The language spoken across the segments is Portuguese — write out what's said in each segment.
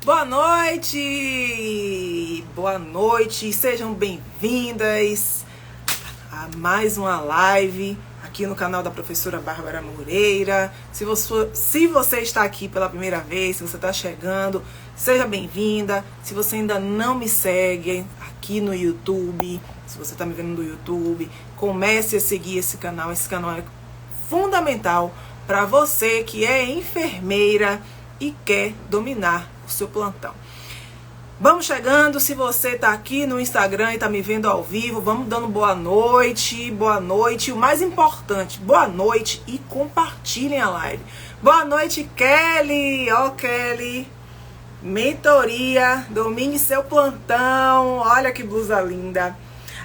Boa noite! Boa noite, sejam bem-vindas a mais uma live aqui no canal da professora Bárbara Moreira. Se você está aqui pela primeira vez, se você está chegando, seja bem-vinda. Se você ainda não me segue aqui no YouTube, se você está me vendo no YouTube, comece a seguir esse canal. Esse canal é fundamental para você que é enfermeira e quer dominar o seu plantão. Vamos chegando. Se você está aqui no Instagram e está me vendo ao vivo, vamos dando boa noite. Boa noite. O mais importante, boa noite e compartilhem a live. Boa noite, Kelly. Ó, Kelly. Mentoria, domine seu plantão. Olha que blusa linda.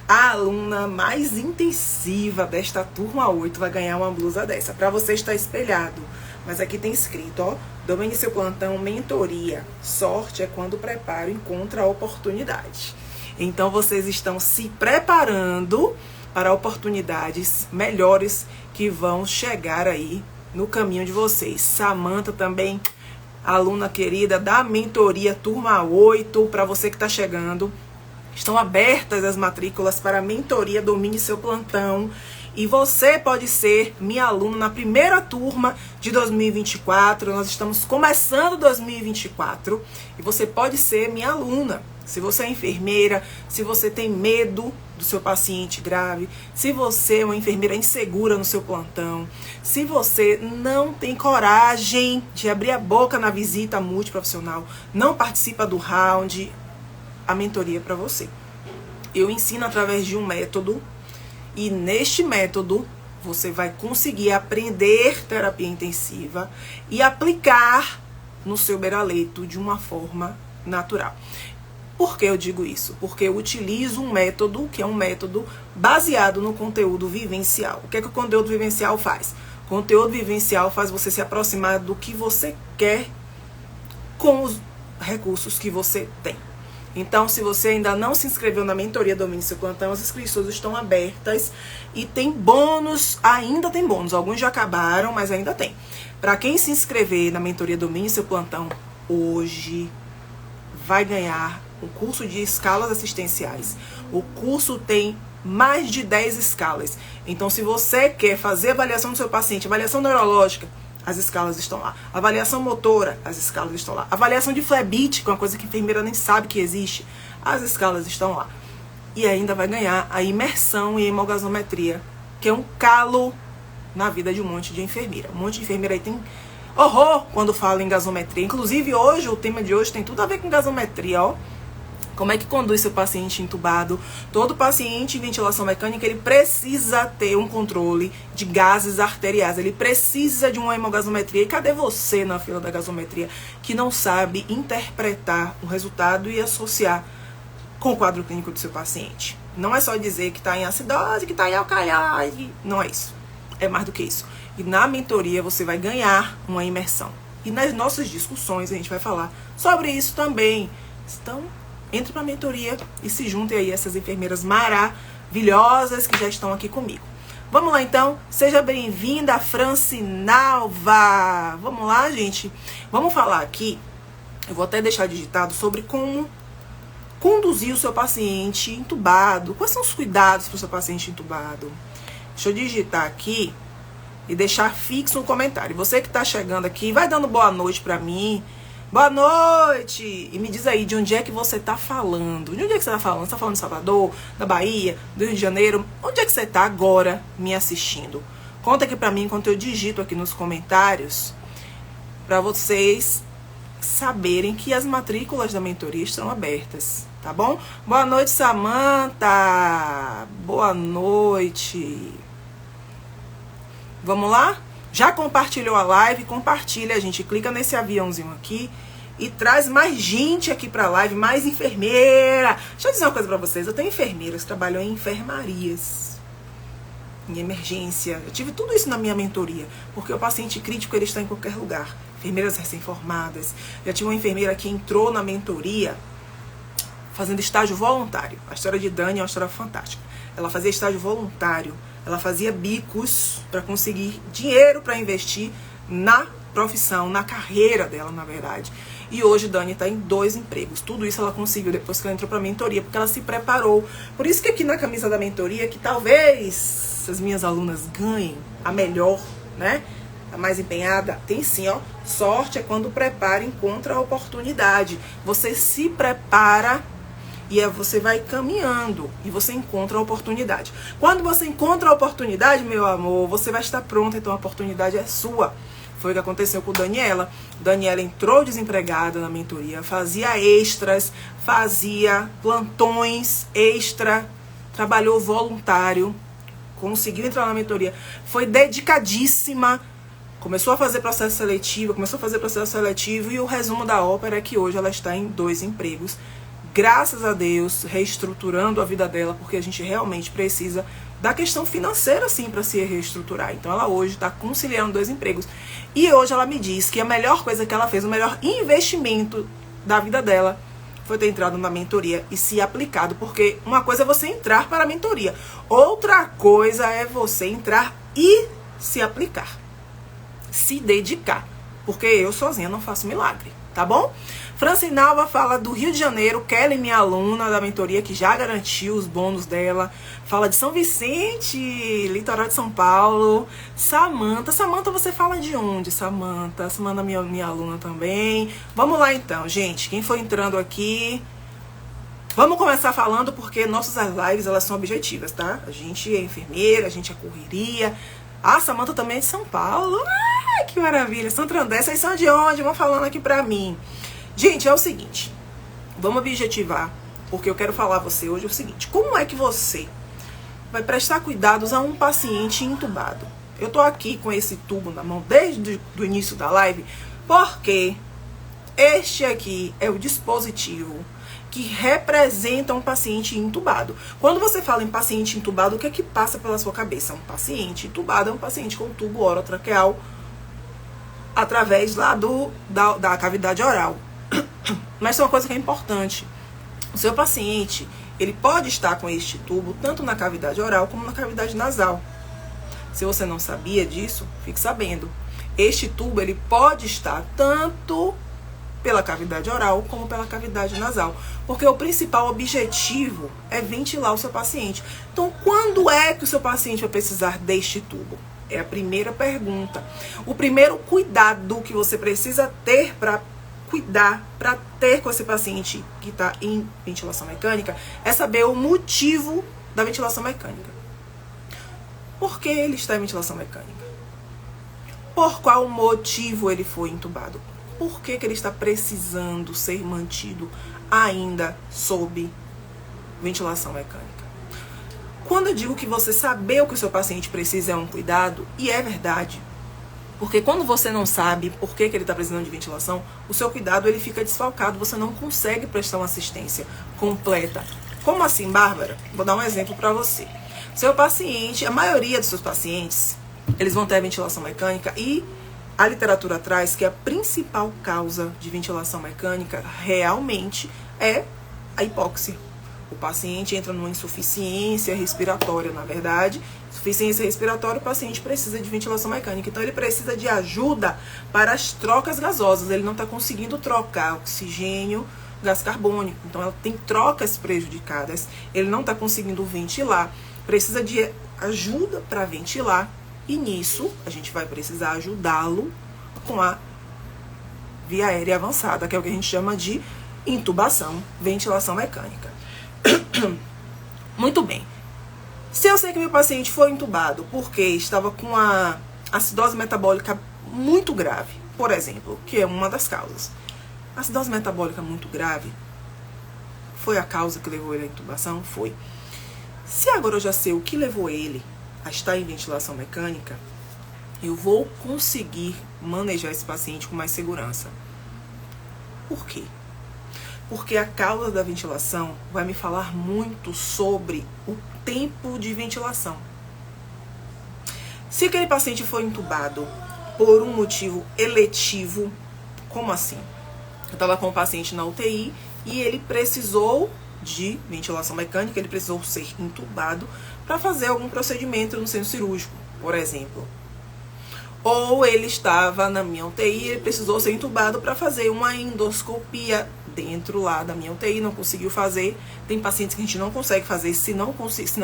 A aluna mais intensiva desta turma 8 vai ganhar uma blusa dessa. Para você estar espelhado. Mas aqui tem escrito, ó, domine seu plantão, mentoria. Sorte é quando o preparo encontra a oportunidade. Então vocês estão se preparando para oportunidades melhores que vão chegar aí no caminho de vocês. Samanta também, aluna querida da mentoria turma 8, para você que está chegando. Estão abertas as matrículas para a mentoria Domine Seu Plantão. E você pode ser minha aluna na primeira turma de 2024. Nós estamos começando 2024 e você pode ser minha aluna. Se você é enfermeira, se você tem medo do seu paciente grave, se você é uma enfermeira insegura no seu plantão, se você não tem coragem de abrir a boca na visita multiprofissional, não participa do round, a mentoria é para você. Eu ensino através de um método. E neste método, você vai conseguir aprender terapia intensiva e aplicar no seu beira-leito de uma forma natural. Por que eu digo isso? Porque eu utilizo um método que é um método baseado no conteúdo vivencial. O que é que o conteúdo vivencial faz? O conteúdo vivencial faz você se aproximar do que você quer com os recursos que você tem. Então, se você ainda não se inscreveu na mentoria Domine Seu Plantão, as inscrições estão abertas e tem bônus, ainda tem bônus. Alguns já acabaram, mas ainda tem. Para quem se inscrever na mentoria Domine Seu Plantão hoje, vai ganhar um curso de escalas assistenciais. O curso tem mais de 10 escalas. Então, se você quer fazer avaliação do seu paciente, avaliação neurológica, as escalas estão lá. Avaliação motora, as escalas estão lá. Avaliação de flebite, que é uma coisa que a enfermeira nem sabe que existe, as escalas estão lá. E ainda vai ganhar a imersão em hemogasometria, que é um calo na vida de um monte de enfermeira. Um monte de enfermeira aí tem horror quando fala em gasometria. Inclusive hoje, o tema de hoje tem tudo a ver com gasometria, ó. Como é que conduz seu paciente entubado? Todo paciente em ventilação mecânica, ele precisa ter um controle de gases arteriais. Ele precisa de uma hemogasometria. E cadê você na fila da gasometria que não sabe interpretar o resultado e associar com o quadro clínico do seu paciente? Não é só dizer que está em acidose, que está em alcalide. Não é isso. É mais do que isso. E na mentoria você vai ganhar uma imersão. E nas nossas discussões a gente vai falar sobre isso também. Então, entre para a mentoria e se juntem aí essas enfermeiras maravilhosas que já estão aqui comigo. Vamos lá então, seja bem-vinda, Francinalva. Vamos lá, gente. Vamos falar aqui, eu vou até deixar digitado sobre como conduzir o seu paciente entubado. Quais são os cuidados para o seu paciente entubado? Deixa eu digitar aqui e deixar fixo um comentário. Você que está chegando aqui, vai dando boa noite para mim. Boa noite! E me diz aí, de onde é que você tá falando? De onde é que você tá falando? Você tá falando de Salvador, da Bahia, do Rio de Janeiro? Onde é que você tá agora me assistindo? Conta aqui pra mim enquanto eu digito aqui nos comentários pra vocês saberem que as matrículas da mentoria estão abertas, tá bom? Boa noite, Samanta! Boa noite! Vamos lá? Já compartilhou a live? Compartilha, a gente clica nesse aviãozinho aqui e traz mais gente aqui pra live, mais enfermeira. Deixa eu dizer uma coisa pra vocês, eu tenho enfermeiras que trabalham em enfermarias, em emergência. Eu tive tudo isso na minha mentoria, porque o paciente crítico ele está em qualquer lugar. Enfermeiras recém-formadas. Já tive uma enfermeira que entrou na mentoria fazendo estágio voluntário. A história de Dani é uma história fantástica. Ela fazia estágio voluntário. Ela fazia bicos para conseguir dinheiro para investir na profissão, na carreira dela, na verdade. E hoje Dani está em 2 empregos. Tudo isso ela conseguiu depois que ela entrou para a mentoria, porque ela se preparou. Por isso que aqui na camisa da mentoria, que talvez as minhas alunas ganhem a melhor, né? A mais empenhada, tem sim, ó. Sorte é quando prepara e encontra a oportunidade. Você se prepara e você vai caminhando e você encontra a oportunidade. Quando você encontra a oportunidade, meu amor, você vai estar pronta, então a oportunidade é sua. Foi o que aconteceu com Daniela. Daniela entrou desempregada na mentoria, fazia extras, fazia plantões extra, trabalhou voluntário, conseguiu entrar na mentoria, foi dedicadíssima, começou a fazer processo seletivo, e o resumo da ópera é que hoje ela está em 2 empregos. Graças a Deus, reestruturando a vida dela, porque a gente realmente precisa da questão financeira, sim, para se reestruturar. Então, ela hoje está conciliando 2 empregos. E hoje ela me diz que a melhor coisa que ela fez, o melhor investimento da vida dela, foi ter entrado na mentoria e se aplicado. Porque uma coisa é você entrar para a mentoria, outra coisa é você entrar e se aplicar. Se dedicar. Porque eu sozinha não faço milagre, tá bom? Francinalva fala do Rio de Janeiro. Kelly, minha aluna da mentoria, que já garantiu os bônus dela. Fala de São Vicente, litoral de São Paulo. Samanta, você fala de onde, Samanta? Samanta, minha aluna também. Vamos lá então, gente. Quem for entrando aqui, vamos começar falando, porque nossas lives, elas são objetivas, tá? A gente é enfermeira, a gente é correria. A Samanta também é de São Paulo. Ai, que maravilha. Santo André, vocês são de onde? Vão falando aqui pra mim. Gente, é o seguinte, vamos objetivar, porque eu quero falar a você hoje o seguinte: como é que você vai prestar cuidados a um paciente entubado? Eu tô aqui com esse tubo na mão desde o início da live, porque este aqui é o dispositivo que representa um paciente entubado. Quando você fala em paciente entubado, o que é que passa pela sua cabeça? Um paciente entubado é um paciente com tubo orotraqueal através lá da cavidade oral. Mas é uma coisa que é importante. O seu paciente, ele pode estar com este tubo tanto na cavidade oral como na cavidade nasal. Se você não sabia disso, fique sabendo. Este tubo, ele pode estar tanto pela cavidade oral como pela cavidade nasal, porque o principal objetivo é ventilar o seu paciente. Então, quando é que o seu paciente vai precisar deste tubo? É a primeira pergunta. O primeiro cuidado que você precisa ter para ter com esse paciente que está em ventilação mecânica é saber o motivo da ventilação mecânica. Por que ele está em ventilação mecânica? Por qual motivo ele foi entubado? Por que ele está precisando ser mantido ainda sob ventilação mecânica? Quando eu digo que você saber o que o seu paciente precisa é um cuidado, e é verdade, porque quando você não sabe por que ele está precisando de ventilação, o seu cuidado ele fica desfalcado, você não consegue prestar uma assistência completa. Como assim, Bárbara? Vou dar um exemplo para você. Seu paciente, a maioria dos seus pacientes, eles vão ter a ventilação mecânica, e a literatura traz que a principal causa de ventilação mecânica realmente é a hipóxia. O paciente entra numa insuficiência respiratória, na verdade. Insuficiência respiratória, o paciente precisa de ventilação mecânica. Então, ele precisa de ajuda para as trocas gasosas. Ele não está conseguindo trocar oxigênio, gás carbônico. Então, ela tem trocas prejudicadas. Ele não está conseguindo ventilar. Precisa de ajuda para ventilar. E nisso, a gente vai precisar ajudá-lo com a via aérea avançada, que é o que a gente chama de intubação, ventilação mecânica. Muito bem. Se eu sei que meu paciente foi entubado porque estava com a acidose metabólica muito grave, por exemplo, que é uma das causas. A acidose metabólica muito grave foi a causa que levou ele à intubação? Foi. Se agora eu já sei o que levou ele a estar em ventilação mecânica, eu vou conseguir manejar esse paciente com mais segurança. Por quê? Porque a causa da ventilação vai me falar muito sobre o tempo de ventilação. Se aquele paciente foi entubado por um motivo eletivo, como assim? Eu estava com o paciente na UTI e ele precisou de ventilação mecânica, ele precisou ser entubado para fazer algum procedimento no centro cirúrgico, por exemplo. ou ele estava na minha UTI e ele precisou ser entubado para fazer uma endoscopia dentro lá da minha UTI, não conseguiu fazer. Tem pacientes que a gente não consegue fazer se não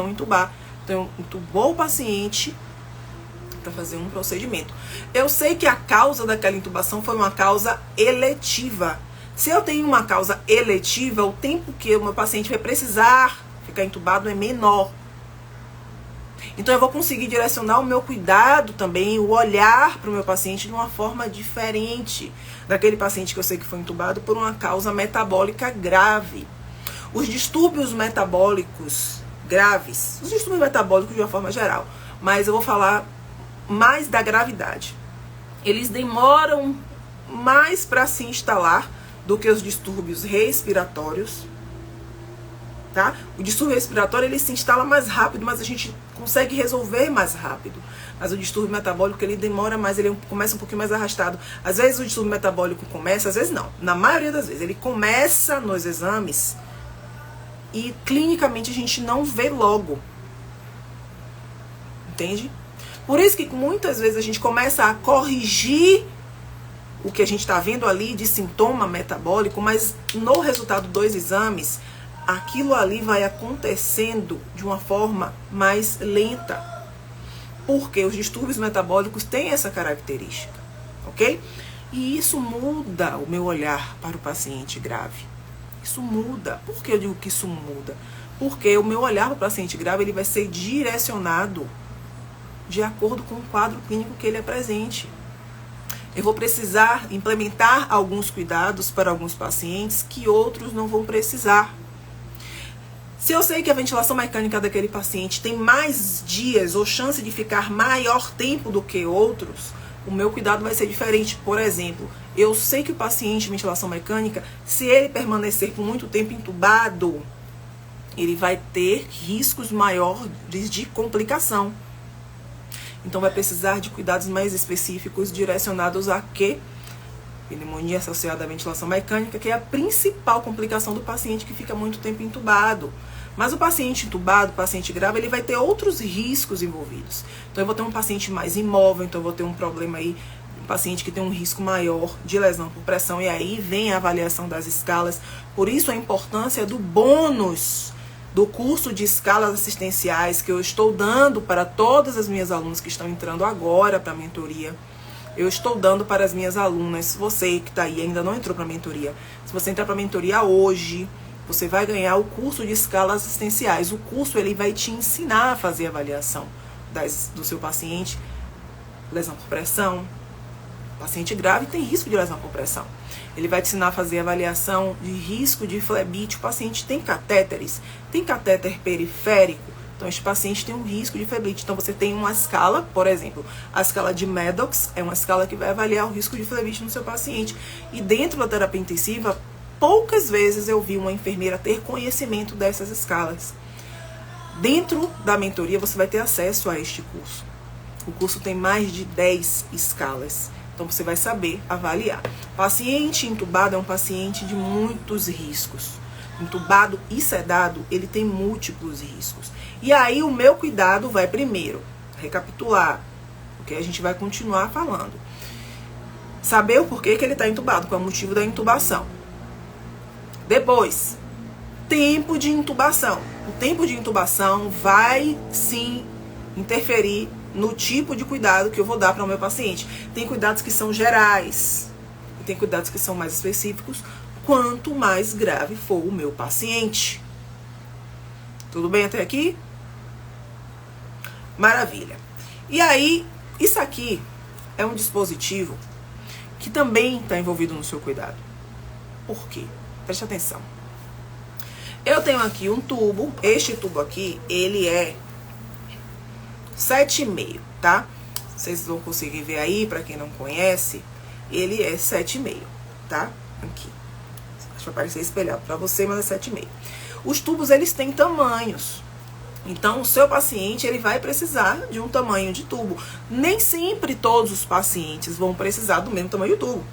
entubar. Então, entubou o paciente para fazer um procedimento. Eu sei que a causa daquela intubação foi uma causa eletiva. Se eu tenho uma causa eletiva, o tempo que o meu paciente vai precisar ficar entubado é menor. Então eu vou conseguir direcionar o meu cuidado também, o olhar para o meu paciente de uma forma diferente daquele paciente que eu sei que foi entubado por uma causa metabólica grave. Os distúrbios metabólicos graves, os distúrbios metabólicos de uma forma geral, mas eu vou falar mais da gravidade. Eles demoram mais para se instalar do que os distúrbios respiratórios, tá? O distúrbio respiratório ele se instala mais rápido, mas a gente consegue resolver mais rápido. Mas o distúrbio metabólico ele demora mais, ele começa um pouquinho mais arrastado. Às vezes o distúrbio metabólico começa, às vezes não. Na maioria das vezes ele começa nos exames e clinicamente a gente não vê logo. Entende? Por isso que muitas vezes a gente começa a corrigir o que a gente está vendo ali de sintoma metabólico, mas no resultado dos exames, aquilo ali vai acontecendo de uma forma mais lenta. Porque os distúrbios metabólicos têm essa característica, ok? E isso muda o meu olhar para o paciente grave. Isso muda. Por que eu digo que isso muda? Porque o meu olhar para o paciente grave ele vai ser direcionado de acordo com o quadro clínico que ele apresente. Eu vou precisar implementar alguns cuidados para alguns pacientes que outros não vão precisar. Se eu sei que a ventilação mecânica daquele paciente tem mais dias ou chance de ficar maior tempo do que outros, o meu cuidado vai ser diferente. Por exemplo, eu sei que o paciente de ventilação mecânica, se ele permanecer por muito tempo entubado, ele vai ter riscos maiores de complicação. Então vai precisar de cuidados mais específicos direcionados a quê? Pneumonia associada à ventilação mecânica, que é a principal complicação do paciente que fica muito tempo entubado. Mas o paciente entubado, o paciente grave, ele vai ter outros riscos envolvidos. Então eu vou ter um paciente mais imóvel, então eu vou ter um problema aí, um paciente que tem um risco maior de lesão por pressão, e aí vem a avaliação das escalas. Por isso a importância do bônus do curso de escalas assistenciais que eu estou dando para todas as minhas alunas que estão entrando agora para a mentoria. Eu estou dando para as minhas alunas. Você que está aí ainda não entrou para a mentoria, se você entrar para a mentoria hoje, você vai ganhar o curso de escalas assistenciais. O curso ele vai te ensinar a fazer a avaliação do seu paciente, lesão por pressão. O paciente grave tem risco de lesão por pressão. Ele vai te ensinar a fazer avaliação de risco de flebite. O paciente tem catéteres, tem catéter periférico. Então, este paciente tem um risco de flebite. Então, você tem uma escala, por exemplo, a escala de Maddox é uma escala que vai avaliar o risco de flebite no seu paciente. E dentro da terapia intensiva, poucas vezes eu vi uma enfermeira ter conhecimento dessas escalas. Dentro da mentoria, você vai ter acesso a este curso. O curso tem mais de 10 escalas. Então, você vai saber avaliar. Paciente entubado é um paciente de muitos riscos. Entubado e sedado, ele tem múltiplos riscos. E aí, o meu cuidado vai primeiro recapitular, porque a gente vai continuar falando. Saber o porquê que ele está entubado, qual é o motivo da intubação. Depois, tempo de intubação. O tempo de intubação vai, sim, interferir no tipo de cuidado que eu vou dar para o meu paciente. Tem cuidados que são gerais e tem cuidados que são mais específicos, quanto mais grave for o meu paciente. Tudo bem até aqui? Maravilha. E aí, isso aqui é um dispositivo que também está envolvido no seu cuidado. Por quê? Preste atenção. Eu tenho aqui um tubo. Este tubo aqui, ele é 7,5, tá? Vocês vão conseguir ver aí, para quem não conhece, ele é 7,5, tá? Aqui. Acho que vai parecer espelhado para você, mas é 7,5. Os tubos, eles têm tamanhos. Então, o seu paciente, ele vai precisar de um tamanho de tubo. Nem sempre todos os pacientes vão precisar do mesmo tamanho do tubo,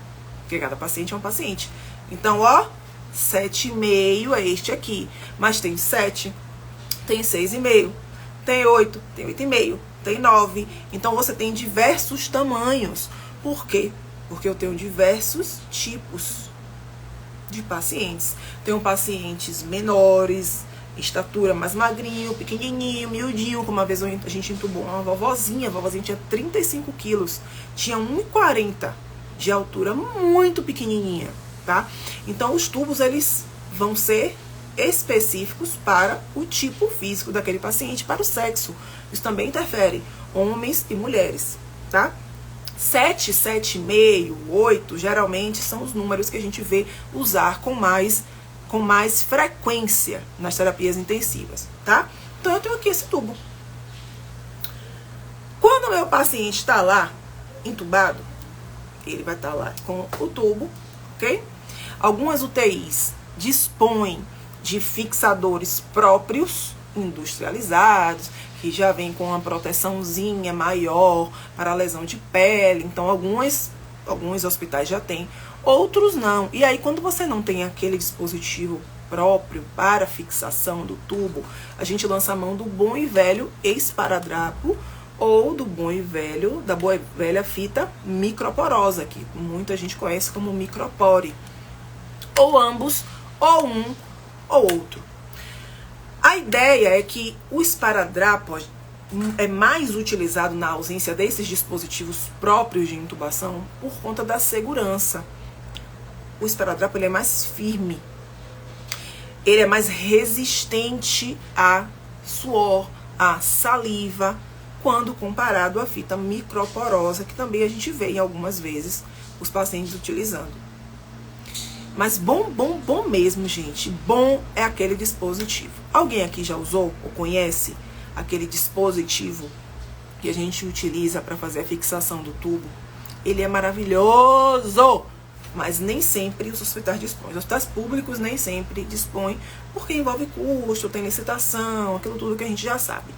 porque cada paciente é um paciente. Então, ó, 7,5 é este aqui. Mas tem 7, tem 6,5. Tem 8, tem 8,5, tem 9. Então você tem diversos tamanhos. Por quê? Porque eu tenho diversos tipos de pacientes. Tenho pacientes menores, estatura mais magrinho, pequenininho, miudinho, como uma vez a gente entubou uma vovozinha, a vovozinha tinha 35 quilos, tinha 1,40 de altura, muito pequenininha, tá? Então os tubos, eles vão ser específicos para o tipo físico daquele paciente, para o sexo. Isso também interfere, homens e mulheres, tá? 7, 7,5, 8, geralmente são os números que a gente vê usar com mais frequência nas terapias intensivas, tá? Então eu tenho aqui esse tubo. Quando o meu paciente está lá, entubado, ele vai estar lá com o tubo, ok? Algumas UTIs dispõem de fixadores próprios, industrializados, que já vem com uma proteçãozinha maior para a lesão de pele. Então alguns hospitais já têm, outros não. E aí quando você não tem aquele dispositivo próprio para fixação do tubo, a gente lança a mão do bom e velho esparadrapo ou do bom e velho, da boa e velha fita microporosa, que muita gente conhece como micropore. Ou ambos, ou um ou outro. A ideia é que o esparadrapo é mais utilizado na ausência desses dispositivos próprios de intubação por conta da segurança. O esparadrapo, ele é mais firme, ele é mais resistente a suor, a saliva, quando comparado à fita microporosa, que também a gente vê em algumas vezes os pacientes utilizando. Mas bom mesmo, gente. Bom é aquele dispositivo. Alguém aqui já usou ou conhece aquele dispositivo que a gente utiliza para fazer a fixação do tubo? Ele é maravilhoso, mas nem sempre os hospitais dispõem. Os hospitais públicos nem sempre dispõem, porque envolve custo, tem licitação, aquilo tudo que a gente já sabe.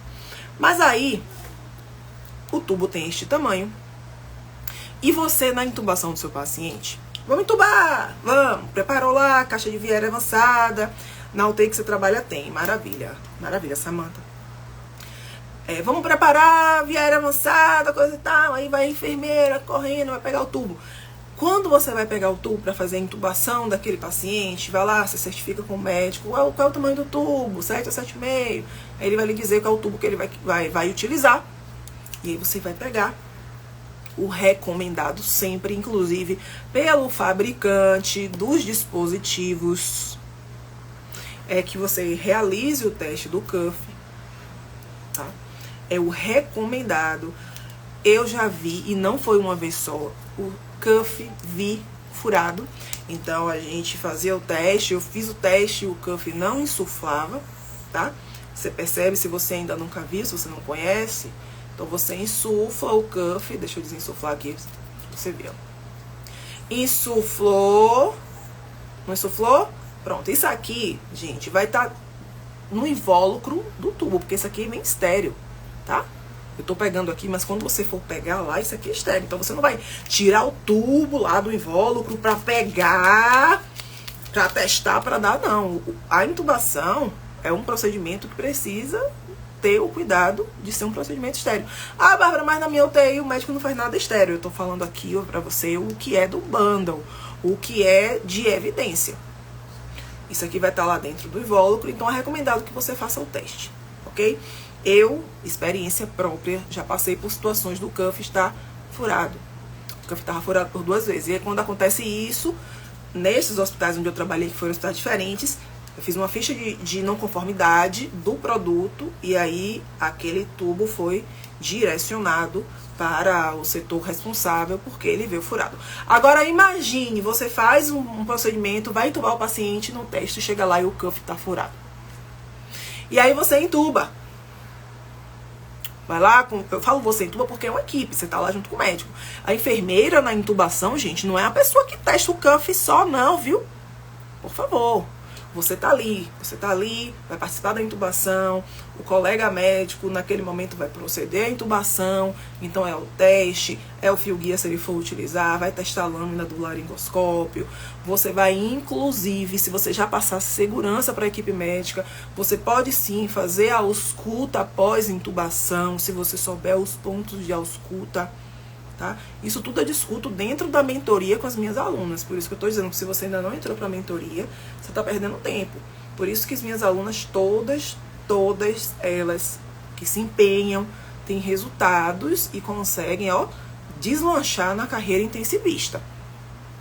Mas aí, o tubo tem este tamanho, e você, na intubação do seu paciente, vamos entubar, vamos, preparou lá a caixa de Vieira avançada, na UTI que você trabalha tem, maravilha, maravilha, Samanta. Vamos preparar a Vieira avançada, coisa e tal, aí vai a enfermeira correndo, vai pegar o tubo. Quando você vai pegar o tubo para fazer a intubação daquele paciente, vai lá, você certifica com o médico, qual é o tamanho do tubo, 7 a 7,5, aí ele vai lhe dizer qual é o tubo que ele vai utilizar, e aí você vai pegar o recomendado sempre, inclusive, pelo fabricante dos dispositivos, é que você realize o teste do cuff, tá? É o recomendado. Eu já vi, e não foi uma vez só, o cuff vir furado. Então a gente fazia o teste, eu fiz o teste e o cuff não insuflava, tá? Você percebe, se você ainda nunca viu, se você não conhece. Então você insufla o cuff, deixa eu desinsuflar aqui, você viu. Insuflou, não insuflou? Pronto, isso aqui, gente, vai estar no invólucro do tubo, porque isso aqui vem estéreo, tá? Eu tô pegando aqui, mas quando você for pegar lá, isso aqui é estéreo. Então você não vai tirar o tubo lá do invólucro pra pegar, pra testar, pra dar, não. A intubação é um procedimento que precisa ter o cuidado de ser um procedimento estéreo. Ah, Bárbara, mas na minha UTI o médico não faz nada estéreo. Eu tô falando aqui pra você o que é do bundle, o que é de evidência. Isso aqui vai estar lá dentro do invólucro, então é recomendado que você faça o teste, ok? Eu, experiência própria, já passei por situações do cuff estar furado. O cuff estava furado por 2 vezes. E aí, quando acontece isso, nesses hospitais onde eu trabalhei, que foram hospitais diferentes, eu fiz uma ficha de não conformidade do produto, e aí aquele tubo foi direcionado para o setor responsável, porque ele veio furado. Agora imagine, você faz um procedimento, vai entubar o paciente, no teste chega lá e o cuff está furado. E aí você entuba. Vai lá, eu falo você entuba porque é uma equipe, você tá lá junto com o médico. A enfermeira na intubação, gente, não é a pessoa que testa o cuff só não, viu? Por favor. você tá ali, vai participar da intubação, o colega médico naquele momento vai proceder à intubação, então é o teste, é o fio guia se ele for utilizar, vai testar a lâmina do laringoscópio, você vai inclusive, se você já passasse segurança para a equipe médica, você pode sim fazer a ausculta após intubação, se você souber os pontos de ausculta. Tá? Isso tudo eu discuto dentro da mentoria com as minhas alunas. Por isso que eu estou dizendo que se você ainda não entrou para a mentoria, você está perdendo tempo. Por isso que as minhas alunas, todas elas que se empenham, têm resultados e conseguem, deslanchar na carreira intensivista.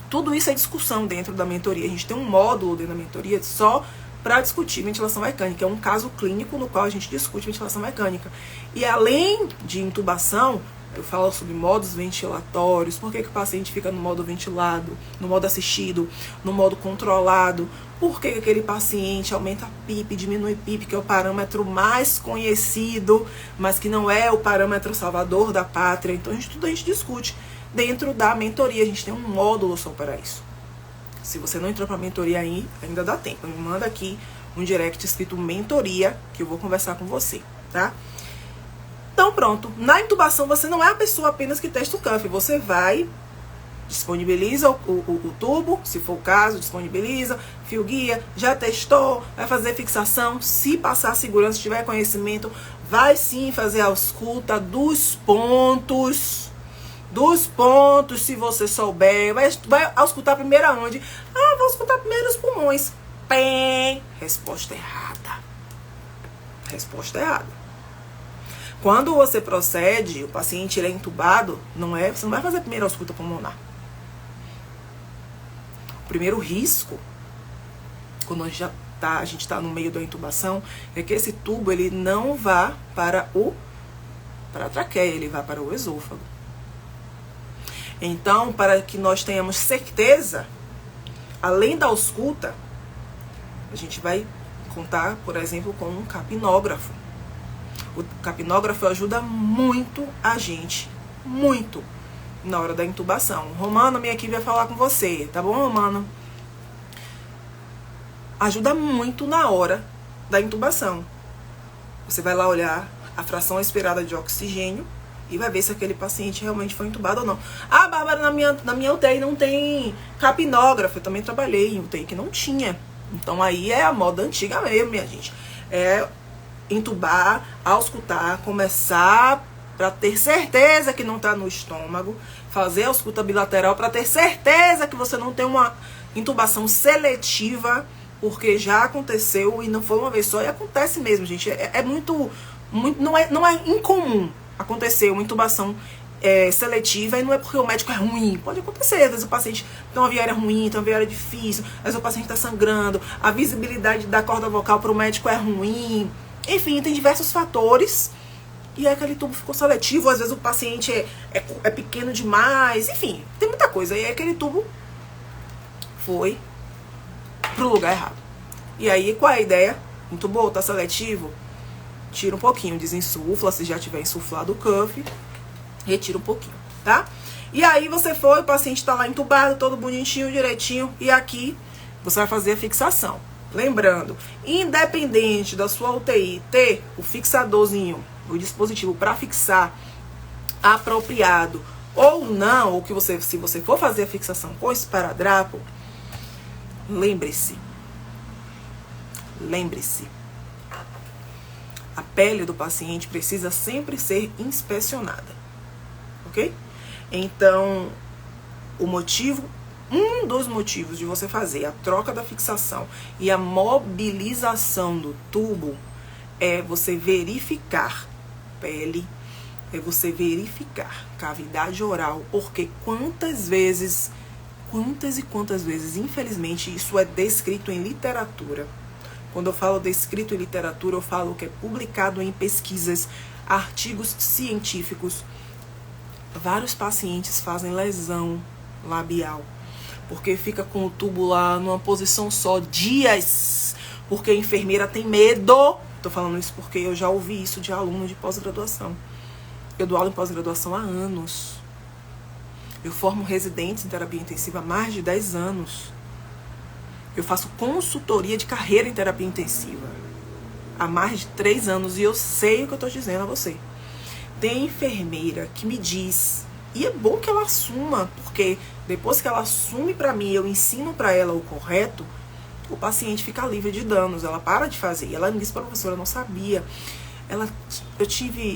Tudo isso é discussão dentro da mentoria. A gente tem um módulo dentro da mentoria só para discutir ventilação mecânica. É um caso clínico no qual a gente discute ventilação mecânica. E além de intubação, eu falo sobre modos ventilatórios, por que o paciente fica no modo ventilado, no modo assistido, no modo controlado, por que aquele paciente aumenta PIP, diminui PIP, que é o parâmetro mais conhecido, mas que não é o parâmetro salvador da pátria. Então tudo a gente discute dentro da mentoria, a gente tem um módulo só para isso. Se você não entrou para a mentoria aí, ainda dá tempo, me manda aqui um direct escrito mentoria, que eu vou conversar com você, tá? Então pronto, na intubação você não é a pessoa apenas que testa o cuff, você vai, disponibiliza o tubo, se for o caso, disponibiliza, fio guia, já testou, vai fazer fixação, se passar segurança, tiver conhecimento, vai sim fazer a ausculta dos pontos, se você souber, vai auscultar primeiro aonde? Vou auscultar primeiro os pulmões. Pém, resposta errada. Resposta errada. Quando você procede, o paciente ele é intubado, você não vai fazer a primeira ausculta pulmonar. O primeiro risco, quando a gente está no meio da intubação, é que esse tubo ele não vá para a traqueia, ele vá para o esôfago. Então, para que nós tenhamos certeza, além da ausculta, a gente vai contar, por exemplo, com um capnógrafo. O capnógrafo ajuda muito a gente, muito, na hora da intubação. Romano, minha equipe vai falar com você, tá bom, Romano? Ajuda muito na hora da intubação. Você vai lá olhar a fração expirada de oxigênio e vai ver se aquele paciente realmente foi intubado ou não. Bárbara, na minha UTI não tem capnógrafo. Eu também trabalhei em UTI que não tinha. Então aí é a moda antiga mesmo, minha gente. É intubar, auscultar, começar para ter certeza que não está no estômago, fazer a ausculta bilateral para ter certeza que você não tem uma intubação seletiva, porque já aconteceu e não foi uma vez só, e acontece mesmo, gente. É muito não é incomum acontecer uma intubação seletiva, e não é porque o médico é ruim. Pode acontecer, às vezes o paciente tem uma viária ruim, tem uma viária difícil, às vezes o paciente está sangrando, a visibilidade da corda vocal para o médico é ruim. Enfim, tem diversos fatores. E aí aquele tubo ficou seletivo, às vezes o paciente é pequeno demais. Enfim, tem muita coisa. E aí aquele tubo foi pro lugar errado. E aí, qual é a ideia? Intubou, tá seletivo? Tira um pouquinho, desinsufla, se já tiver insuflado o cuff, retira um pouquinho, tá? E aí você foi, o paciente tá lá entubado, todo bonitinho, direitinho, e aqui você vai fazer a fixação. Lembrando, independente da sua UTI ter o fixadorzinho, o dispositivo para fixar apropriado ou não, ou que se você for fazer a fixação com esparadrapo, lembre-se, a pele do paciente precisa sempre ser inspecionada, ok? Então, um dos motivos de você fazer a troca da fixação e a mobilização do tubo é você verificar pele, é você verificar cavidade oral, porque quantas e quantas vezes, infelizmente, isso é descrito em literatura. Quando eu falo descrito em literatura, eu falo que é publicado em pesquisas, artigos científicos. Vários pacientes fazem lesão labial, porque fica com o tubo lá numa posição só dias, porque a enfermeira tem medo. Tô falando isso porque eu já ouvi isso de aluno de pós-graduação. Eu dou aula em pós-graduação há anos. Eu formo residentes em terapia intensiva há mais de 10 anos. Eu faço consultoria de carreira em terapia intensiva há mais de 3 anos e eu sei o que eu tô dizendo a você. Tem enfermeira que me diz, e é bom que ela assuma, porque depois que ela assume pra mim, eu ensino pra ela o correto, o paciente fica livre de danos, ela para de fazer. E ela me disse, professora, eu não sabia.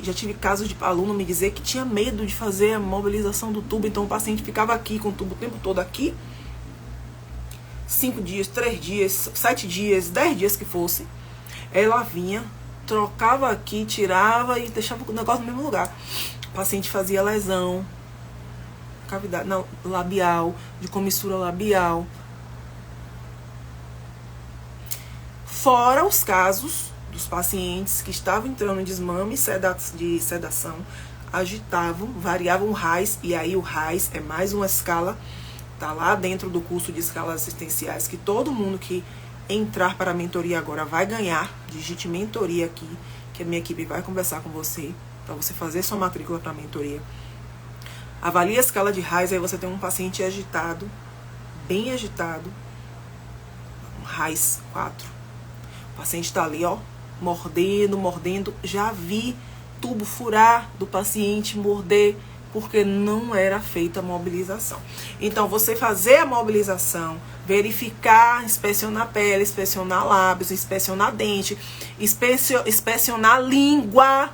Já tive casos de aluno me dizer que tinha medo de fazer a mobilização do tubo, então o paciente ficava aqui com o tubo o tempo todo aqui, 5 dias, 3 dias, 7 dias, 10 dias que fosse. Ela vinha, trocava aqui, tirava e deixava o negócio no mesmo lugar. O paciente fazia lesão, cavidade labial, de comissura labial. Fora os casos dos pacientes que estavam entrando em desmame de sedação, agitavam, variavam o RAIS, e aí o RAIS é mais uma escala, tá lá dentro do curso de escalas assistenciais, que todo mundo que entrar para a mentoria agora vai ganhar. Digite mentoria aqui, que a minha equipe vai conversar com você, para você fazer sua matrícula para a mentoria. Avalie a escala de RAIS, aí você tem um paciente agitado, bem agitado, um RAIS 4. O paciente está ali, ó, mordendo. Já vi tubo furar do paciente, morder, porque não era feita a mobilização. Então, você fazer a mobilização, verificar, inspecionar a pele, inspecionar lábios, inspecionar dente, inspecionar língua.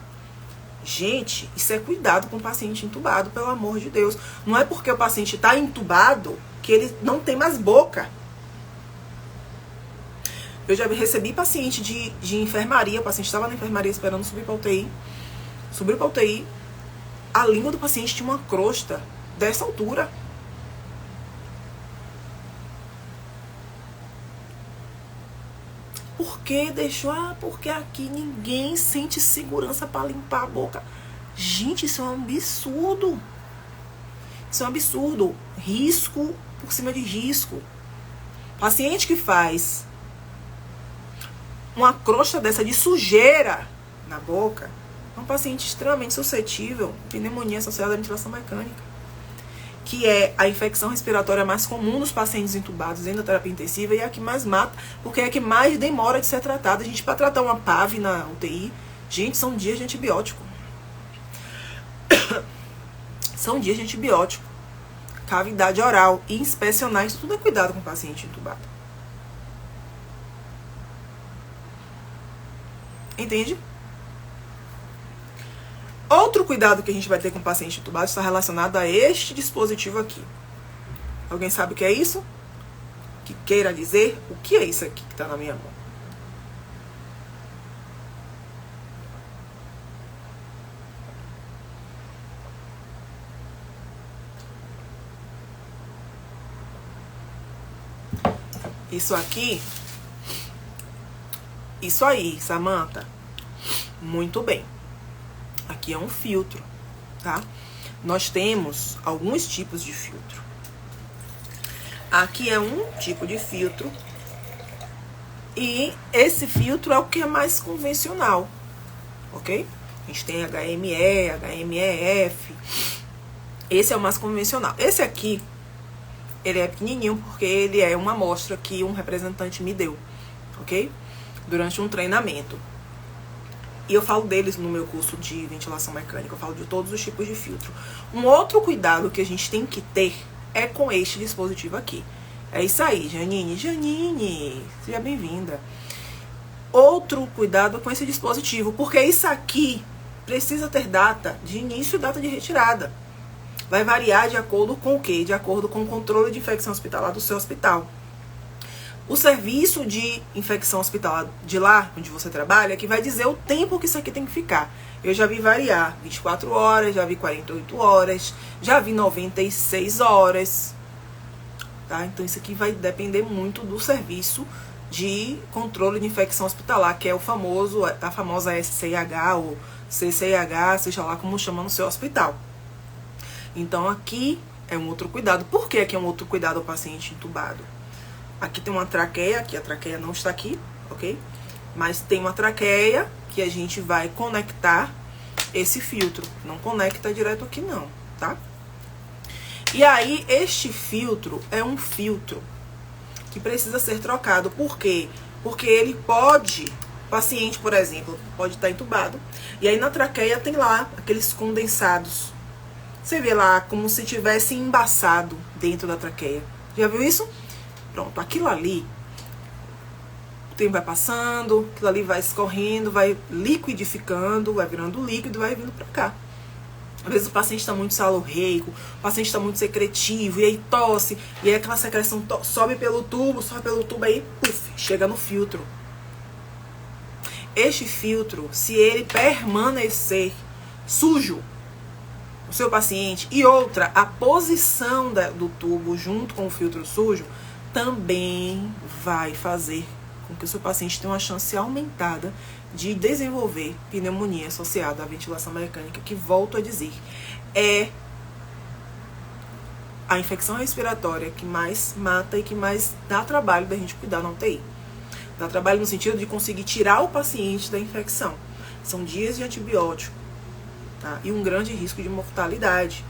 Gente, isso é cuidado com o paciente entubado, pelo amor de Deus. Não é porque o paciente está entubado que ele não tem mais boca. Eu já recebi paciente de enfermaria, o paciente estava na enfermaria esperando subir para UTI. Subiu para UTI, a língua do paciente tinha uma crosta dessa altura. Por que deixou? Porque aqui ninguém sente segurança para limpar a boca. Gente, isso é um absurdo. Isso é um absurdo. Risco por cima de risco. Paciente que faz uma crosta dessa de sujeira na boca é um paciente extremamente suscetível à pneumonia associada à ventilação mecânica, que é a infecção respiratória mais comum nos pacientes entubados dentro da terapia intensiva e é a que mais mata, porque é a que mais demora de ser tratada. A gente, para tratar uma PAV na UTI, gente, são dias de antibiótico. São dias de antibiótico. Cavidade oral e inspecionar, isso tudo é cuidado com o paciente entubado. Entende? Outro cuidado que a gente vai ter com o paciente entubado está relacionado a este dispositivo aqui. Alguém sabe o que é isso? Que queira dizer o que é isso aqui que está na minha mão? Isso aqui. Isso aí, Samantha. Muito bem. Aqui é um filtro, tá? Nós temos alguns tipos de filtro. Aqui é um tipo de filtro. E esse filtro é o que é mais convencional, ok? A gente tem HME, HMEF. Esse é o mais convencional. Esse aqui, ele é pequenininho porque ele é uma amostra que um representante me deu, ok? Durante um treinamento. E eu falo deles no meu curso de ventilação mecânica, eu falo de todos os tipos de filtro. Um outro cuidado que a gente tem que ter é com este dispositivo aqui. É isso aí, Janine. Janine, seja bem-vinda. Outro cuidado com esse dispositivo, porque isso aqui precisa ter data de início e data de retirada. Vai variar de acordo com o quê? De acordo com o controle de infecção hospitalar do seu hospital. O serviço de infecção hospitalar de lá, onde você trabalha, que vai dizer o tempo que isso aqui tem que ficar. Eu já vi variar 24 horas, já vi 48 horas, já vi 96 horas. Tá? Então isso aqui vai depender muito do serviço de controle de infecção hospitalar, que é a famosa SCIH ou CCIH, seja lá como chama no seu hospital. Então aqui é um outro cuidado. Por que aqui é um outro cuidado ao paciente entubado? Aqui tem uma traqueia, aqui a traqueia não está aqui, ok? Mas tem uma traqueia que a gente vai conectar esse filtro. Não conecta direto aqui não, tá? E aí, este filtro é um filtro que precisa ser trocado. Por quê? Porque ele pode, o paciente, por exemplo, pode estar entubado, e aí na traqueia tem lá aqueles condensados. Você vê lá como se tivesse embaçado dentro da traqueia. Já viu isso? Pronto, aquilo ali, o tempo vai passando, aquilo ali vai escorrendo, vai liquidificando, vai virando líquido e vai vindo pra cá. Às vezes o paciente está muito salorreico, o paciente está muito secretivo, e aí tosse, e aí aquela secreção sobe pelo tubo, aí puf, chega no filtro. Este filtro, se ele permanecer sujo, o seu paciente, e outra, a posição do tubo junto com o filtro sujo, também vai fazer com que o seu paciente tenha uma chance aumentada de desenvolver pneumonia associada à ventilação mecânica, que, volto a dizer, é a infecção respiratória que mais mata e que mais dá trabalho da gente cuidar na UTI. Dá trabalho no sentido de conseguir tirar o paciente da infecção. São dias de antibiótico, tá? E um grande risco de mortalidade.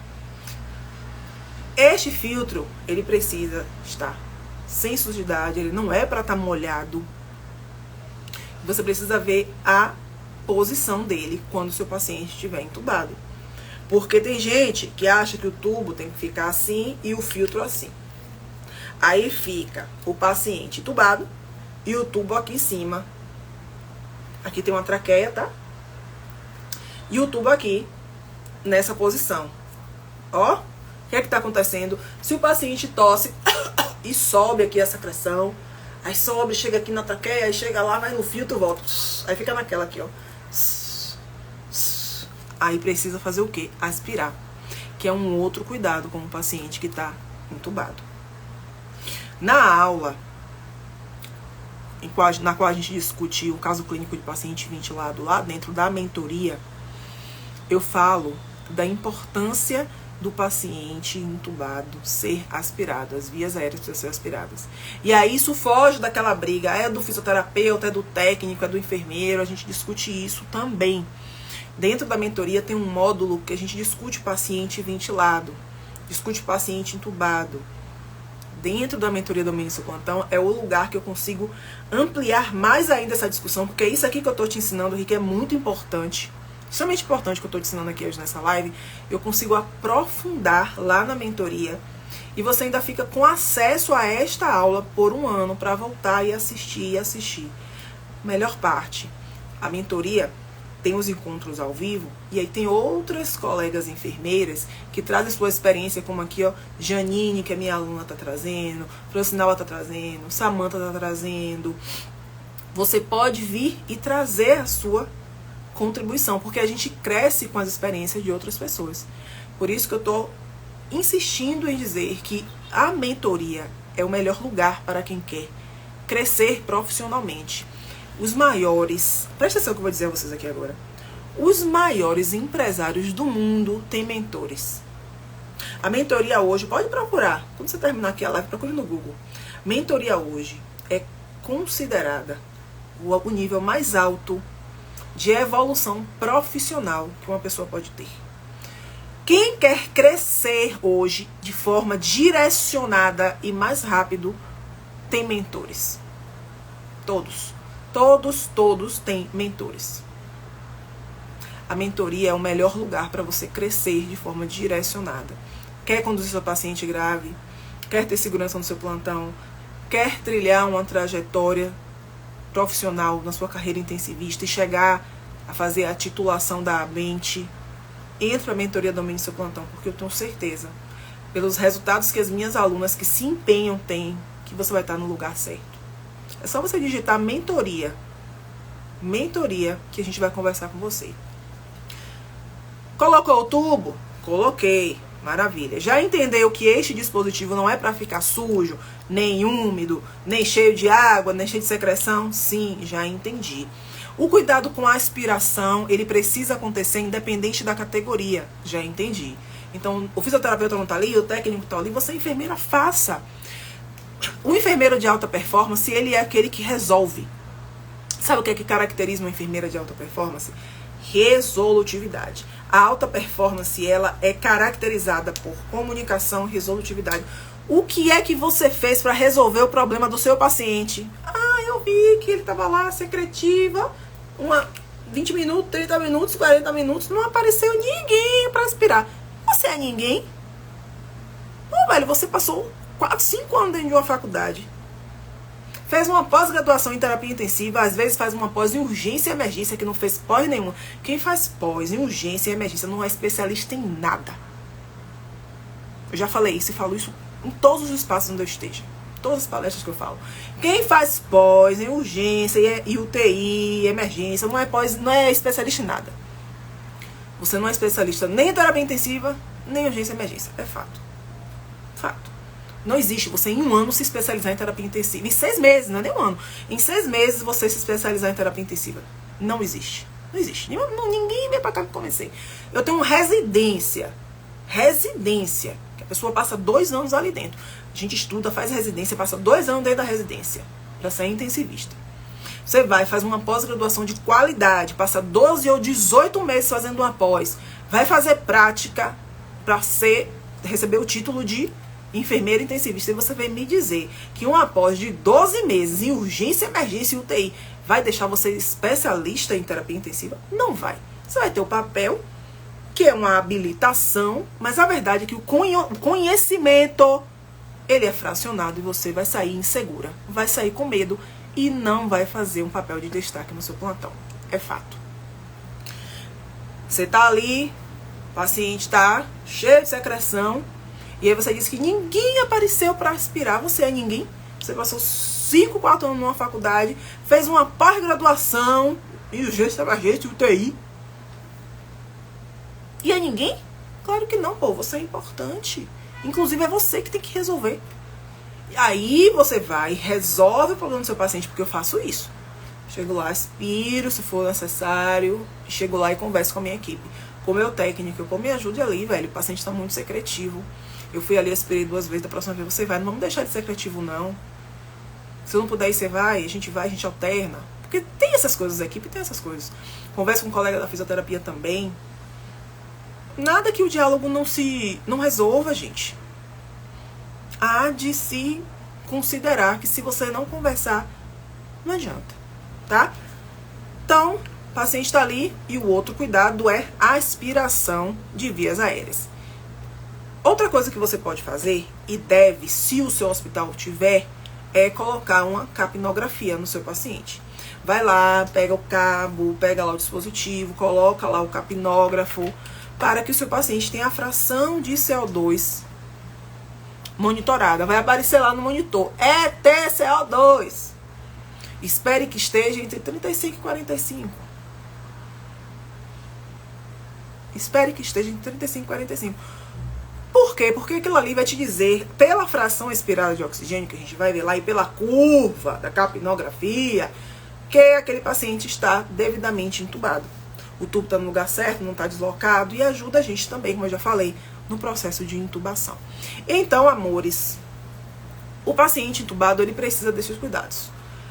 Este filtro, ele precisa estar sem sujidade, ele não é para estar molhado. Você precisa ver a posição dele quando o seu paciente estiver entubado. Porque tem gente que acha que o tubo tem que ficar assim e o filtro assim. Aí fica o paciente entubado e o tubo aqui em cima. Aqui tem uma traqueia, tá? E o tubo aqui nessa posição. Ó, o que é que tá acontecendo? Se o paciente tosse e sobe aqui a secreção, aí sobe, chega aqui na traqueia, aí chega lá, vai no filtro, volta. Aí fica naquela aqui, ó. Aí precisa fazer o quê? Aspirar. Que é um outro cuidado com o paciente que está entubado. Na aula, na qual a gente discute o caso clínico de paciente ventilado lá dentro da mentoria, eu falo da importância do paciente entubado ser aspirado, as vias aéreas precisam ser aspiradas. E aí isso foge daquela briga, é do fisioterapeuta, é do técnico, é do enfermeiro, a gente discute isso também. Dentro da mentoria tem um módulo que a gente discute paciente ventilado, discute paciente entubado. Dentro da mentoria do Domínio do Seu Plantão é o lugar que eu consigo ampliar mais ainda essa discussão, porque isso aqui que eu estou te ensinando, Rick, é muito importante. Extremamente importante que eu estou te ensinando aqui hoje nessa live, eu consigo aprofundar lá na mentoria e você ainda fica com acesso a esta aula por um ano para voltar e assistir. Melhor parte, a mentoria tem os encontros ao vivo e aí tem outras colegas enfermeiras que trazem sua experiência, como aqui, ó, Janine, que é minha aluna, tá trazendo, Francinala tá trazendo, Samantha tá trazendo. Você pode vir e trazer a sua contribuição, porque a gente cresce com as experiências de outras pessoas. Por isso que eu tô insistindo em dizer que a mentoria é o melhor lugar para quem quer crescer profissionalmente. Os maiores, presta atenção que eu vou dizer a vocês aqui agora, os maiores empresários do mundo têm mentores. A mentoria hoje, pode procurar, quando você terminar aqui a live, procure no Google. Mentoria hoje é considerada o nível mais alto de evolução profissional que uma pessoa pode ter. Quem quer crescer hoje de forma direcionada e mais rápido tem mentores. Todos têm mentores. A mentoria é o melhor lugar para você crescer de forma direcionada. Quer conduzir seu paciente grave? Quer ter segurança no seu plantão? Quer trilhar uma trajetória profissional na sua carreira intensivista e chegar a fazer a titulação da ABENT? Entre para a mentoria Domínio do Seu Plantão, porque eu tenho certeza, pelos resultados que as minhas alunas que se empenham têm, que você vai estar no lugar certo. É só você digitar mentoria, que a gente vai conversar com você. Colocou o tubo? Coloquei. Maravilha. Já entendeu que este dispositivo não é para ficar sujo, nem úmido, nem cheio de água, nem cheio de secreção? Sim, já entendi. O cuidado com a aspiração, ele precisa acontecer independente da categoria. Já entendi. Então, o fisioterapeuta não está ali, o técnico está ali, você, enfermeira, faça. O enfermeiro de alta performance, ele é aquele que resolve. Sabe o que é que caracteriza uma enfermeira de alta performance? Resolutividade. A alta performance, ela é caracterizada por comunicação e resolutividade. O que é que você fez para resolver o problema do seu paciente? Ah, eu vi que ele estava lá, secretiva, 20 minutos, 30 minutos, 40 minutos, não apareceu ninguém para aspirar. Você é ninguém? Pô, velho, você passou 4, 5 anos dentro de uma faculdade. Fez uma pós-graduação em terapia intensiva, às vezes faz uma pós em urgência e emergência, que não fez pós nenhuma. Quem faz pós em urgência e emergência não é especialista em nada. Eu já falei isso e falo isso em todos os espaços onde eu esteja. Todas as palestras que eu falo. Quem faz pós em urgência e UTI, emergência, não é especialista em nada. Você não é especialista nem em terapia intensiva, nem em urgência e emergência. É fato. Fato. Não existe você em um ano se especializar em terapia intensiva. Em 6 meses, não é nem um ano. Em 6 meses você se especializar em terapia intensiva. Não existe. Não existe. Ninguém vem pra cá que eu comecei. Eu tenho residência. Residência. Que a pessoa passa 2 anos ali dentro. A gente estuda, faz residência, passa 2 anos dentro da residência. Pra ser intensivista. Você vai, faz uma pós-graduação de qualidade. Passa 12 ou 18 meses fazendo uma pós. Vai fazer prática pra receber o título de enfermeira intensivista. E você vem me dizer que uma pós de 12 meses em urgência, emergência e UTI vai deixar você especialista em terapia intensiva? Não vai. Você vai ter o papel, que é uma habilitação, mas a verdade é que o conhecimento, ele é fracionado e você vai sair insegura, vai sair com medo e não vai fazer um papel de destaque no seu plantão. É fato. Você tá ali, o paciente tá cheio de secreção, e aí você diz que ninguém apareceu para aspirar. Você é ninguém? Você passou 5, 4 anos numa faculdade, fez uma pós-graduação em urgência, emergência, UTI. E é ninguém? Claro que não, pô. Você é importante. Inclusive é você que tem que resolver. E aí você vai e resolve o problema do seu paciente, porque eu faço isso. Chego lá, aspiro se for necessário, chego lá e converso com a minha equipe. Com o meu técnico, pô, me ajude ali, velho. O paciente tá muito secretivo. Eu fui ali, aspirei 2 vezes, da próxima vez você vai. Não vamos deixar de secretivo, não. Se eu não puder ir, você vai, a gente alterna. Porque tem essas coisas, a equipe tem essas coisas. Converso com um colega da fisioterapia também. Nada que o diálogo não resolva, gente. Há de se considerar que se você não conversar, não adianta, tá? Então, o paciente está ali e o outro cuidado é a aspiração de vias aéreas. Outra coisa que você pode fazer, e deve, se o seu hospital tiver, é colocar uma capnografia no seu paciente. Vai lá, pega o cabo, pega lá o dispositivo, coloca lá o capnógrafo, para que o seu paciente tenha a fração de CO2 monitorada. Vai aparecer lá no monitor, ETCO2. Espere que esteja entre 35 e 45. Espere que esteja entre 35 e 45. Por quê? Porque aquilo ali vai te dizer, pela fração expirada de oxigênio que a gente vai ver lá e pela curva da capnografia, que aquele paciente está devidamente entubado. O tubo está no lugar certo, não está deslocado, e ajuda a gente também, como eu já falei, no processo de intubação. Então, amores, o paciente intubado, ele precisa desses cuidados.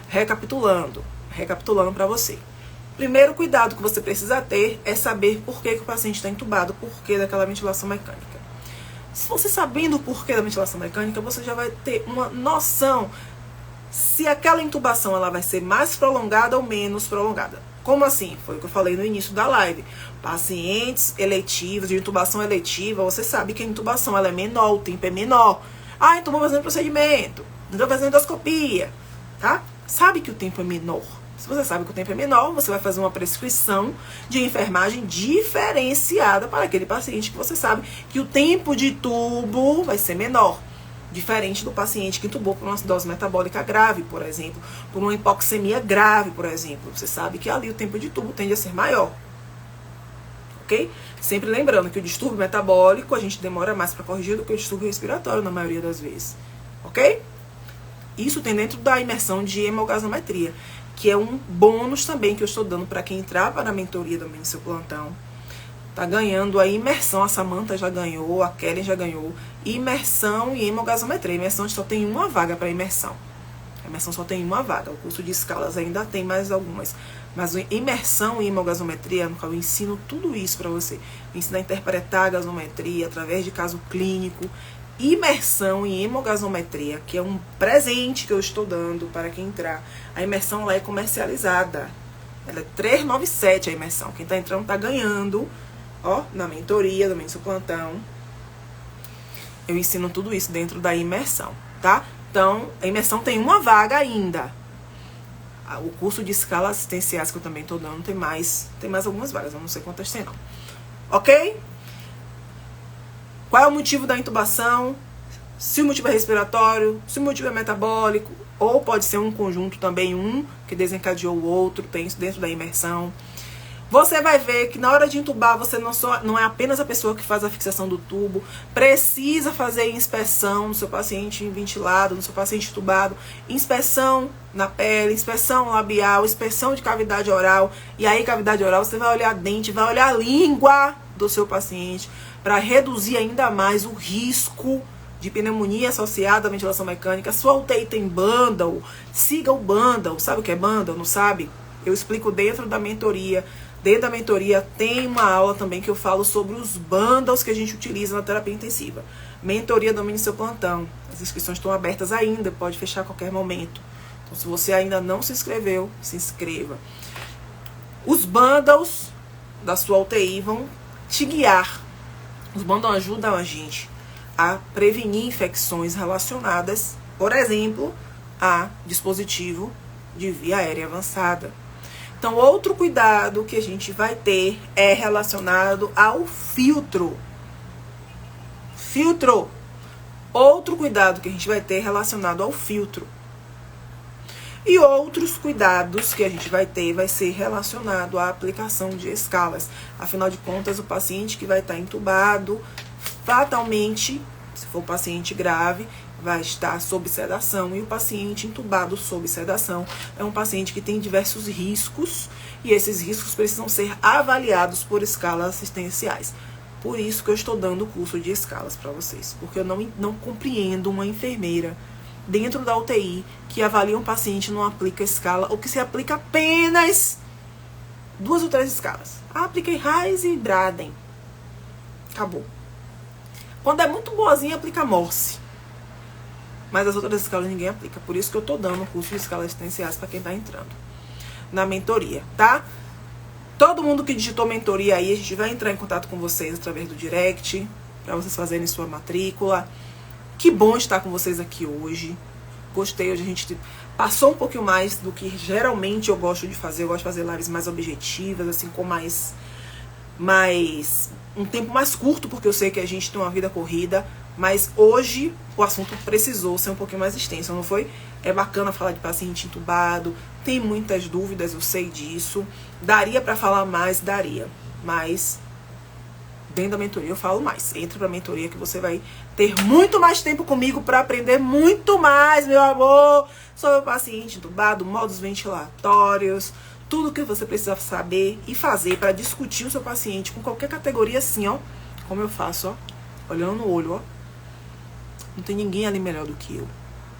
Recapitulando para você. Primeiro cuidado que você precisa ter é saber por que o paciente está entubado, por que daquela ventilação mecânica. Se você sabendo o porquê da ventilação mecânica, você já vai ter uma noção se aquela intubação ela vai ser mais prolongada ou menos prolongada. Como assim? Foi o que eu falei no início da live. Pacientes eletivos, de intubação eletiva, você sabe que a intubação ela é menor, o tempo é menor. Ah, então vou fazendo procedimento, então fazendo endoscopia, tá? Sabe que o tempo é menor. Se você sabe que o tempo é menor, você vai fazer uma prescrição de enfermagem diferenciada para aquele paciente que você sabe que o tempo de tubo vai ser menor. Diferente do paciente que intubou por uma acidose metabólica grave, por exemplo, por uma hipoxemia grave, por exemplo. Você sabe que ali o tempo de tubo tende a ser maior. Ok? Sempre lembrando que o distúrbio metabólico a gente demora mais para corrigir do que o distúrbio respiratório na maioria das vezes. Ok? Isso tem dentro da imersão de hemogasometria, que é um bônus também que eu estou dando para quem entrar para a mentoria também no seu plantão. Tá ganhando a imersão, a Samantha já ganhou, a Kelly já ganhou. Imersão e hemogasometria. Imersão só tem uma vaga para imersão. A imersão só tem uma vaga. O curso de escalas ainda tem mais algumas. Mas imersão e hemogasometria, no qual eu ensino tudo isso para você. Eu ensino a interpretar a gasometria através de caso clínico. imersão em hemogasometria, que é um presente que eu estou dando para quem entrar. A imersão lá é comercializada. Ela é 397 a imersão. Quem está entrando está ganhando, ó, na mentoria, do Seu Plantão. Eu ensino tudo isso dentro da imersão, tá? Então, a imersão tem uma vaga ainda. O curso de escalas assistenciais que eu também estou dando tem mais algumas vagas, eu não sei quantas tem não. Ok? Qual é o motivo da intubação? Se o motivo é respiratório, se o motivo é metabólico, ou pode ser um conjunto também, um que desencadeou o outro, tem isso dentro da imersão. Você vai ver que na hora de intubar, você não é apenas a pessoa que faz a fixação do tubo, precisa fazer inspeção no seu paciente ventilado, no seu paciente intubado, inspeção na pele, inspeção labial, inspeção de cavidade oral. E aí, cavidade oral, você vai olhar a dente, vai olhar a língua do seu paciente, para reduzir ainda mais o risco de pneumonia associada à ventilação mecânica. Sua UTI tem bundle, siga o bundle. Sabe o que é bundle? Não sabe? Eu explico dentro da mentoria. Dentro da mentoria tem uma aula também que eu falo sobre os bundles que a gente utiliza na terapia intensiva. Mentoria Domine Seu Plantão. As inscrições estão abertas ainda, pode fechar a qualquer momento. Então, se você ainda não se inscreveu, se inscreva. Os bundles da sua UTI vão te guiar. Os bundles ajudam a gente a prevenir infecções relacionadas, por exemplo, a dispositivo de via aérea avançada. Então, outro cuidado que a gente vai ter é relacionado ao filtro. Filtro. Outro cuidado que a gente vai ter relacionado ao filtro. E outros cuidados que a gente vai ter vai ser relacionado à aplicação de escalas. Afinal de contas, o paciente que vai estar intubado, fatalmente, se for paciente grave, vai estar sob sedação, e o paciente intubado sob sedação é um paciente que tem diversos riscos, e esses riscos precisam ser avaliados por escalas assistenciais. Por isso que eu estou dando o curso de escalas para vocês, porque eu não compreendo uma enfermeira dentro da UTI que avalia um paciente e não aplica escala, ou que se aplica apenas 2 ou 3 escalas. Apliquei Reis e Braden. Acabou. Quando é muito boazinha, aplica Morse. Mas as outras escalas ninguém aplica. Por isso que eu tô dando o curso de escalas assistenciais para quem tá entrando na mentoria, tá? Todo mundo que digitou mentoria aí, a gente vai entrar em contato com vocês através do direct, para vocês fazerem sua matrícula. Que bom estar com vocês aqui hoje. Gostei, hoje a gente passou um pouquinho mais do que geralmente eu gosto de fazer. Eu gosto de fazer lives mais objetivas, assim, com mais um tempo mais curto, porque eu sei que a gente tem uma vida corrida. Mas hoje o assunto precisou ser um pouquinho mais extenso, não foi? É bacana falar de paciente intubado, tem muitas dúvidas, eu sei disso. Daria pra falar mais? Daria. Mas dentro da mentoria eu falo mais. Entre pra mentoria que você vai ter muito mais tempo comigo pra aprender muito mais, meu amor, sobre o paciente intubado, modos ventilatórios, tudo que você precisa saber e fazer pra discutir o seu paciente com qualquer categoria assim, ó. Como eu faço, ó. Olhando no olho, ó. Não tem ninguém ali melhor do que eu.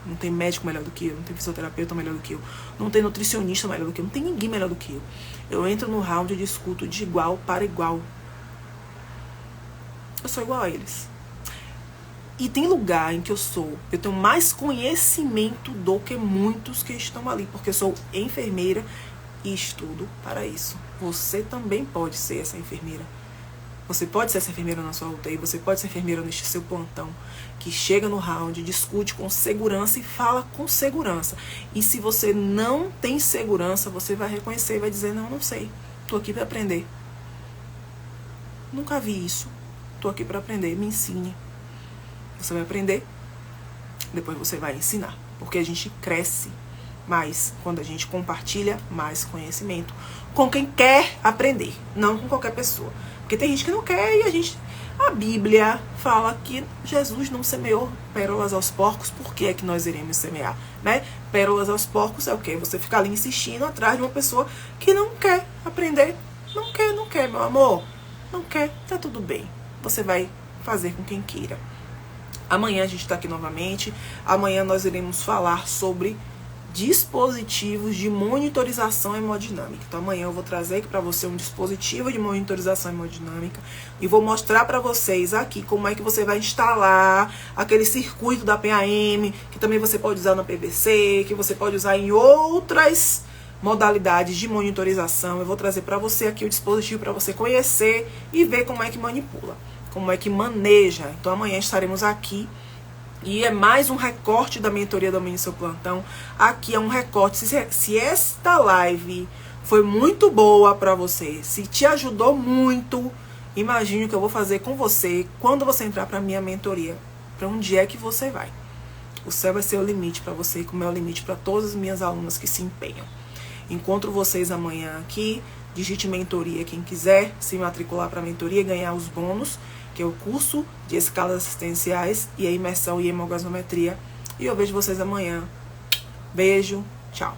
Não tem médico melhor do que eu. Não tem fisioterapeuta melhor do que eu. Não tem nutricionista melhor do que eu. Não tem ninguém melhor do que eu. Eu entro no round e discuto de igual para igual. Eu sou igual a eles. E tem lugar em que eu tenho mais conhecimento do que muitos que estão ali. Porque eu sou enfermeira e estudo para isso. Você também pode ser essa enfermeira. Você pode ser essa enfermeira na sua UTI, você pode ser enfermeira neste seu plantão, que chega no round, discute com segurança e fala com segurança. E se você não tem segurança, você vai reconhecer e vai dizer, não sei, tô aqui para aprender. Nunca vi isso, tô aqui para aprender, me ensine. Você vai aprender, depois você vai ensinar, porque a gente cresce mais quando a gente compartilha mais conhecimento com quem quer aprender, não com qualquer pessoa. Porque tem gente que não quer e a Bíblia fala que Jesus não semeou pérolas aos porcos, por que é que nós iremos semear, né? Pérolas aos porcos é o quê? Você ficar ali insistindo atrás de uma pessoa que não quer aprender. Não quer, meu amor. Não quer, tá tudo bem. Você vai fazer com quem queira. Amanhã a gente tá aqui novamente. Amanhã nós iremos falar sobre dispositivos de monitorização hemodinâmica. Então amanhã eu vou trazer aqui para você um dispositivo de monitorização hemodinâmica e vou mostrar para vocês aqui como é que você vai instalar aquele circuito da PAM, que também você pode usar na PVC, que você pode usar em outras modalidades de monitorização. Eu vou trazer para você aqui o dispositivo para você conhecer e ver como é que manipula, como é que maneja. Então amanhã estaremos aqui. E é mais um recorte da mentoria Domine Seu Plantão. Aqui é um recorte. Se esta live foi muito boa para você, se te ajudou muito, imagine o que eu vou fazer com você quando você entrar para minha mentoria. Para onde é que você vai? O céu vai ser o limite para você, como é o limite para todas as minhas alunas que se empenham. Encontro vocês amanhã aqui. Digite mentoria quem quiser se matricular para a mentoria e ganhar os bônus, que é o curso de escalas assistenciais e a imersão e hemogosmometria. E eu vejo vocês amanhã. Beijo, tchau.